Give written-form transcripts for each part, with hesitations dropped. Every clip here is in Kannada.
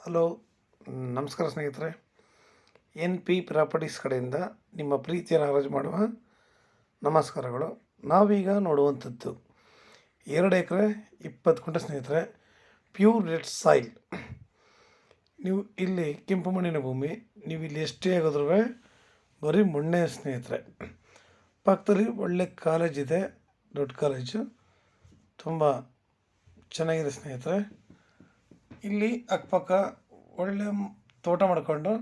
ಹಲೋ, ನಮಸ್ಕಾರ ಸ್ನೇಹಿತರೆ. ಎನ್ ಪಿ ಪ್ರಾಪರ್ಟೀಸ್ ಕಡೆಯಿಂದ ನಿಮ್ಮ ಪ್ರೀತಿಯನ್ನು ಹರಾಜು ಮಾಡುವ ನಮಸ್ಕಾರಗಳು. ನಾವೀಗ ನೋಡುವಂಥದ್ದು 2 ಎಕರೆ 20 ಗುಂಟೆ ಸ್ನೇಹಿತರೆ, ಪ್ಯೂರ್ ರೆಡ್ ಸಾಯಿಲ್. ನೀವು ಇಲ್ಲಿ ಕೆಂಪು ಮಣ್ಣಿನ ಭೂಮಿ, ನೀವು ಇಲ್ಲಿ ಎಷ್ಟೇ ಆಗೋದ್ರೂ ಬರೀ ಮಣ್ಣೆ ಸ್ನೇಹಿತರೆ. ಪಕ್ಕದಲ್ಲಿ ಒಳ್ಳೆ ಕಾಲೇಜ್ ಇದೆ, ದೊಡ್ಡ ಕಾಲೇಜು, ತುಂಬ ಚೆನ್ನಾಗಿದೆ ಸ್ನೇಹಿತರೆ. ಇಲ್ಲಿ ಅಕ್ಕಪಕ್ಕ ಒಳ್ಳೆ ತೋಟ ಮಾಡಿಕೊಂಡು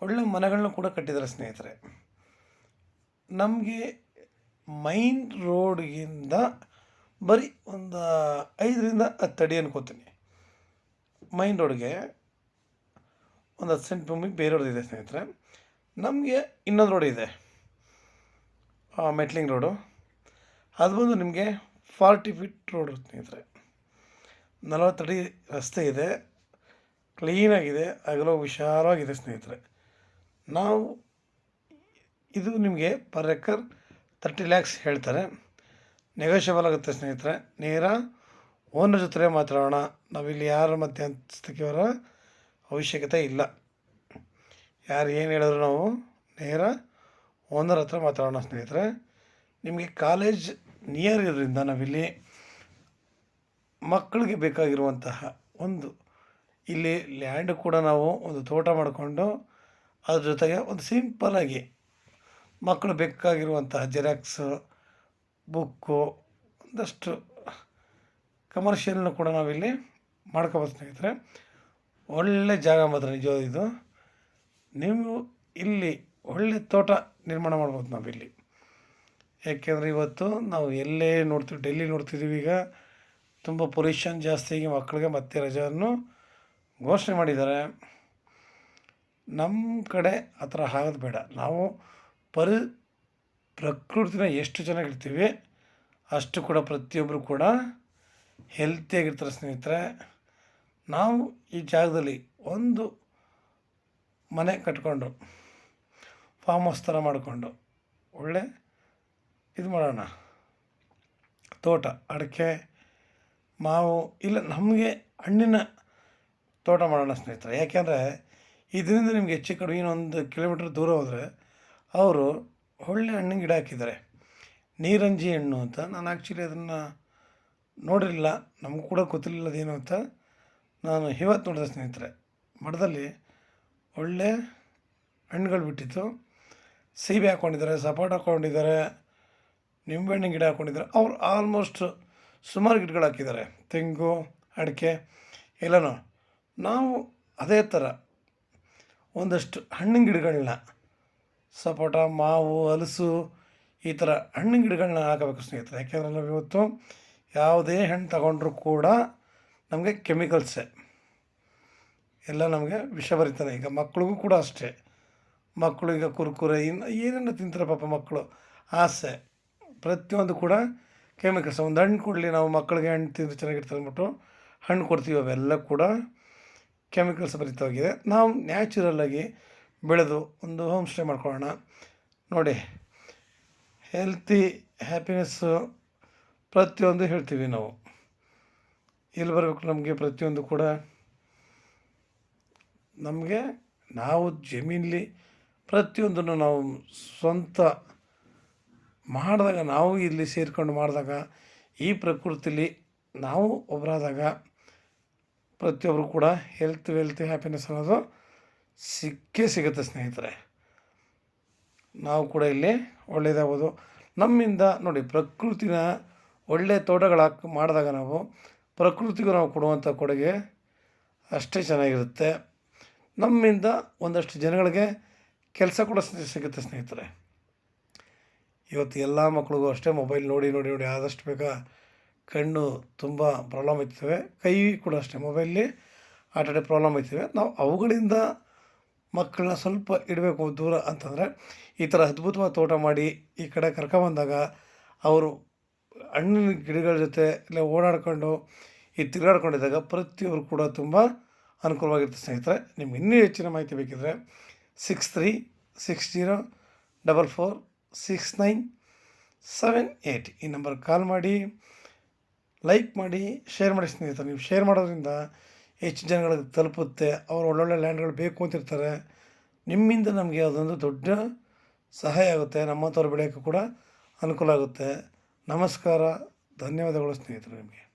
ಒಳ್ಳೆ ಮನೆಗಳನ್ನ ಕೂಡ ಕಟ್ಟಿದ್ದಾರೆ ಸ್ನೇಹಿತರೆ. ನಮಗೆ ಮೈನ್ ರೋಡ್ಗಿಂತ ಬರೀ ಒಂದು 5ರಿಂದ 10 ಅಡಿ ಅನ್ಕೋತೀನಿ. ಮೈನ್ ರೋಡ್ಗೆ ಒಂದು 10 ಸೆಂಟ್ ಭೂಮಿ ಬೇರೆಯವ್ರದ್ದಿದೆ ಸ್ನೇಹಿತರೆ. ನಮಗೆ ಇನ್ನೊಂದು ರೋಡ್ ಇದೆ, ಮೆಟ್ಲಿಂಗ್ ರೋಡು. ಅದು ಬಂದು ನಿಮಗೆ 40 ಫೀಟ್ ರೋಡ್ ಸ್ನೇಹಿತರೆ. 40 ಅಡಿ ರಸ್ತೆ ಇದೆ, ಕ್ಲೀನಾಗಿದೆ, ಅಗಲ ವಿಶಾಲವಾಗಿದೆ ಸ್ನೇಹಿತರೆ. ನಾವು ಇದು ನಿಮಗೆ ಪರ್ ಎಕರ್ 30 ಲ್ಯಾಕ್ಸ್ ಹೇಳ್ತಾರೆ. ನೆಗೋಷಿಯಬಲ್ ಆಗುತ್ತೆ ಸ್ನೇಹಿತರೆ. ನೇರ ಓನರ್ ಜೊತೆ ಮಾತಾಡೋಣ. ನಾವಿಲ್ಲಿ ಯಾರ ಮಧ್ಯಸ್ಥಿಕೆಯವರ ಅವಶ್ಯಕತೆ ಇಲ್ಲ. ಯಾರು ಏನು ಹೇಳಿದ್ರು ನಾವು ನೇರ ಓನರ್ ಹತ್ರ ಮಾತಾಡೋಣ ಸ್ನೇಹಿತರೆ. ನಿಮಗೆ ಕಾಲೇಜ್ ನಿಯರ್ ಇರೋದ್ರಿಂದ ನಾವಿಲ್ಲಿ ಮಕ್ಕಳಿಗೆ ಬೇಕಾಗಿರುವಂತಹ ಒಂದು ಇಲ್ಲಿ ಲ್ಯಾಂಡ್ ಕೂಡ ನಾವು ಒಂದು ತೋಟ ಮಾಡಿಕೊಂಡು ಅದ್ರ ಜೊತೆಗೆ ಒಂದು ಸಿಂಪಲಾಗಿ ಮಕ್ಕಳು ಬೇಕಾಗಿರುವಂತಹ ಜೆರಾಕ್ಸು, ಬುಕ್ಕು, ಒಂದಷ್ಟು ಕಮರ್ಷಿಯಲ್ನ ಕೂಡ ನಾವಿಲ್ಲಿ ಮಾಡ್ಕೋಬೋದು ಸ್ನೇಹಿತರೆ. ಒಳ್ಳೆ ಜಾಗ ಮಾತ್ರ ನಿಜ ಇದು. ನೀವು ಇಲ್ಲಿ ಒಳ್ಳೆ ತೋಟ ನಿರ್ಮಾಣ ಮಾಡ್ಬೋದು ನಾವಿಲ್ಲಿ. ಯಾಕೆಂದರೆ ಇವತ್ತು ನಾವು ಎಲ್ಲೇ ನೋಡ್ತೀವಿ, ಡೆಲ್ಲಿ ನೋಡ್ತಿದ್ದೀವಿ, ಈಗ ತುಂಬ ಪೊಲ್ಯೂಷನ್ ಜಾಸ್ತಿಯಾಗಿ ಮಕ್ಕಳಿಗೆ ಮತ್ತೆ ರಜೆಯನ್ನು ಘೋಷಣೆ ಮಾಡಿದ್ದಾರೆ. ನಮ್ಮ ಕಡೆ ಆ ಥರ ಆಗೋದು ಬೇಡ. ನಾವು ಪ್ರಕೃತಿನ ಎಷ್ಟು ಚೆನ್ನಾಗಿರ್ತೀವಿ ಅಷ್ಟು ಕೂಡ ಪ್ರತಿಯೊಬ್ಬರು ಕೂಡ ಹೆಲ್ತಿಯಾಗಿರ್ತಾರೆ ಸ್ನೇಹಿತರೆ. ನಾವು ಈ ಜಾಗದಲ್ಲಿ ಒಂದು ಮನೆ ಕಟ್ಕೊಂಡು ಫಾರ್ಮ್ ಹೌಸ್ ಥರ ಮಾಡಿಕೊಂಡು ಒಳ್ಳೆ ಇದು ಮಾಡೋಣ. ತೋಟ, ಅಡಿಕೆ, ಮಾವು, ಇಲ್ಲ ನಮಗೆ ಹಣ್ಣಿನ ತೋಟ ಮಾಡೋಣ ಸ್ನೇಹಿತರೆ. ಯಾಕೆಂದರೆ ಇದರಿಂದ ನಿಮಗೆ ಹೆಚ್ಚು ಕಡಿಮೆ 1 ಕಿಲೋಮೀಟ್ರ್ ದೂರ ಹೋದರೆ ಅವರು ಒಳ್ಳೆ ಹಣ್ಣಿನ ಗಿಡ ಹಾಕಿದ್ದಾರೆ, ನೀರಂಜಿ ಹಣ್ಣು ಅಂತ. ನಾನು ಆ್ಯಕ್ಚುಲಿ ಅದನ್ನು ನೋಡಿರಲಿಲ್ಲ, ನಮಗೂ ಕೂಡ ಗೊತ್ತಿರಲಿಲ್ಲ ಅದೇನು ಅಂತ. ನಾನು ಇವತ್ತು ನೋಡಿದೆ ಸ್ನೇಹಿತರೆ. ಮಠದಲ್ಲಿ ಒಳ್ಳೆ ಹಣ್ಣುಗಳು ಬಿಟ್ಟಿತ್ತು. ಸೀಬೆ ಹಾಕ್ಕೊಂಡಿದ್ದಾರೆ, ಸಪೋಟ ಹಾಕ್ಕೊಂಡಿದ್ದಾರೆ, ನಿಂಬೆಹಣ್ಣಿನ ಗಿಡ ಹಾಕ್ಕೊಂಡಿದ್ದಾರೆ. ಅವ್ರು ಆಲ್ಮೋಸ್ಟ್ ಸುಮಾರು ಗಿಡಗಳು ಹಾಕಿದ್ದಾರೆ, ತೆಂಗು, ಅಡಿಕೆ ಎಲ್ಲನೂ. ನಾವು ಅದೇ ಥರ ಒಂದಷ್ಟು ಹಣ್ಣಿನ ಗಿಡಗಳನ್ನ, ಸಪೋಟ, ಮಾವು, ಹಲಸು, ಈ ಥರ ಹಣ್ಣಿನ ಗಿಡಗಳನ್ನ ಹಾಕಬೇಕು ಸ್ನೇಹಿತರೆ. ಯಾಕೆಂದರೆ ನಾವು ಇವತ್ತು ಯಾವುದೇ ಹಣ್ಣು ತಗೊಂಡ್ರೂ ಕೂಡ ನಮಗೆ ಕೆಮಿಕಲ್ಸೇ, ಎಲ್ಲ ನಮಗೆ ವಿಷಭರಿತಾನೆ. ಈಗ ಮಕ್ಳಿಗೂ ಕೂಡ ಅಷ್ಟೇ. ಮಕ್ಕಳು ಈಗ ಕುರ್ಕುರೆ ಏನೇನು ತಿಂತಾರೆ ಪಾಪ ಮಕ್ಕಳು, ಆಸೆ, ಪ್ರತಿಯೊಂದು ಕೂಡ ಕೆಮಿಕಲ್ಸ್. ಒಂದು ಹಣ್ಣು ಕೊಡಲಿ, ನಾವು ಮಕ್ಕಳಿಗೆ ಹಣ್ಣು ತಿಂದು ಚೆನ್ನಾಗಿರ್ತಾರೆ ಅಂದ್ಬಿಟ್ಟು ಹಣ್ಣು ಕೊಡ್ತೀವಿ, ಅವೆಲ್ಲ ಕೂಡ ಕೆಮಿಕಲ್ಸ್ ಭರಿತವಾಗಿದೆ. ನಾವು ನ್ಯಾಚುರಲ್ಲಾಗಿ ಬೆಳೆದು ಒಂದು ಹೋಮ್ ಸ್ಟೇ ಮಾಡ್ಕೊಳ್ಳೋಣ. ನೋಡಿ, ಹೆಲ್ತಿ, ಹ್ಯಾಪಿನೆಸ್ಸು ಪ್ರತಿಯೊಂದು ಹೇಳ್ತೀವಿ ನಾವು. ಎಲ್ಲಿ ಬರಬೇಕು ನಮಗೆ ಪ್ರತಿಯೊಂದು ಕೂಡ ನಮಗೆ ನಾವು ಜಮೀನಲ್ಲಿ ಪ್ರತಿಯೊಂದನ್ನು ನಾವು ಸ್ವಂತ ಮಾಡಿದಾಗ, ನಾವು ಇಲ್ಲಿ ಸೇರಿಕೊಂಡು ಮಾಡಿದಾಗ, ಈ ಪ್ರಕೃತಿಲಿ ನಾವು ಒಬ್ಬರಾದಾಗ ಪ್ರತಿಯೊಬ್ಬರು ಕೂಡ ವೆಲ್ತ್, ಹ್ಯಾಪಿನೆಸ್ ಅನ್ನೋದು ಸಿಕ್ಕೇ ಸಿಗುತ್ತೆ ಸ್ನೇಹಿತರೆ. ನಾವು ಕೂಡ ಇಲ್ಲಿ ಒಳ್ಳೆಯದಾಗ್ಬೋದು. ನಮ್ಮಿಂದ ನೋಡಿ, ಪ್ರಕೃತಿನ ಒಳ್ಳೆಯ ತೋಟಗಳು ಮಾಡಿದಾಗ ನಾವು ಪ್ರಕೃತಿಗೂ ನಾವು ಕೊಡುವಂಥ ಕೊಡುಗೆ ಅಷ್ಟೇ ಚೆನ್ನಾಗಿರುತ್ತೆ. ನಮ್ಮಿಂದ ಒಂದಷ್ಟು ಜನಗಳಿಗೆ ಕೆಲಸ ಕೂಡ ಸಿಗುತ್ತೆ ಸ್ನೇಹಿತರೆ. ಇವತ್ತು ಎಲ್ಲ ಮಕ್ಳಿಗೂ ಅಷ್ಟೇ ಮೊಬೈಲ್ ನೋಡಿ ನೋಡಿ ನೋಡಿ ಆದಷ್ಟು ಬೇಗ ಕಣ್ಣು ತುಂಬ ಪ್ರಾಬ್ಲಮ್ ಆಗ್ತವೆ. ಕೈ ಕೂಡ ಅಷ್ಟೇ, ಮೊಬೈಲಲ್ಲಿ ಆಟಾಡಿ ಪ್ರಾಬ್ಲಮ್ ಆಗ್ತವೆ. ನಾವು ಅವುಗಳಿಂದ ಮಕ್ಕಳನ್ನ ಸ್ವಲ್ಪ ಇಡಬೇಕು ದೂರ ಅಂತಂದರೆ ಈ ಥರ ಅದ್ಭುತವಾದ ತೋಟ ಮಾಡಿ ಈ ಕಡೆ ಕರ್ಕೊಂಬಂದಾಗ ಅವರು ಹಣ್ಣಿನ ಗಿಡಗಳ ಜೊತೆ ಇಲ್ಲ ಓಡಾಡ್ಕೊಂಡು ಈ ತಿರುಗಾಡ್ಕೊಂಡಿದ್ದಾಗ ಪ್ರತಿಯೊಬ್ಬರು ಕೂಡ ತುಂಬ ಅನುಕೂಲವಾಗಿರುತ್ತೆ ಸ್ನೇಹಿತರೆ. ನಿಮ್ಗೆ ಇನ್ನೂ ಹೆಚ್ಚಿನ ಮಾಹಿತಿ ಬೇಕಿದ್ದರೆ 6360446978 ಈ ನಂಬರ್ಗೆ ಕಾಲ್ ಮಾಡಿ, ಲೈಕ್ ಮಾಡಿ, ಶೇರ್ ಮಾಡಿ ಸ್ನೇಹಿತರೆ. ನೀವು ಶೇರ್ ಮಾಡೋದ್ರಿಂದ ಹೆಚ್ಚು ಜನಗಳಿಗೆ ತಲುಪುತ್ತೆ. ಅವ್ರು ಒಳ್ಳೊಳ್ಳೆ ಲ್ಯಾಂಡ್ಗಳು ಬೇಕು ಅಂತಿರ್ತಾರೆ. ನಿಮ್ಮಿಂದ ನಮಗೆ ಅದೊಂದು ದೊಡ್ಡ ಸಹಾಯ ಆಗುತ್ತೆ. ನಮ್ಮಂಥವ್ರು ಬೆಳೆಯೋಕ್ಕೂ ಕೂಡ ಅನುಕೂಲ ಆಗುತ್ತೆ. ನಮಸ್ಕಾರ, ಧನ್ಯವಾದಗಳು ಸ್ನೇಹಿತರೆ ನಿಮಗೆ.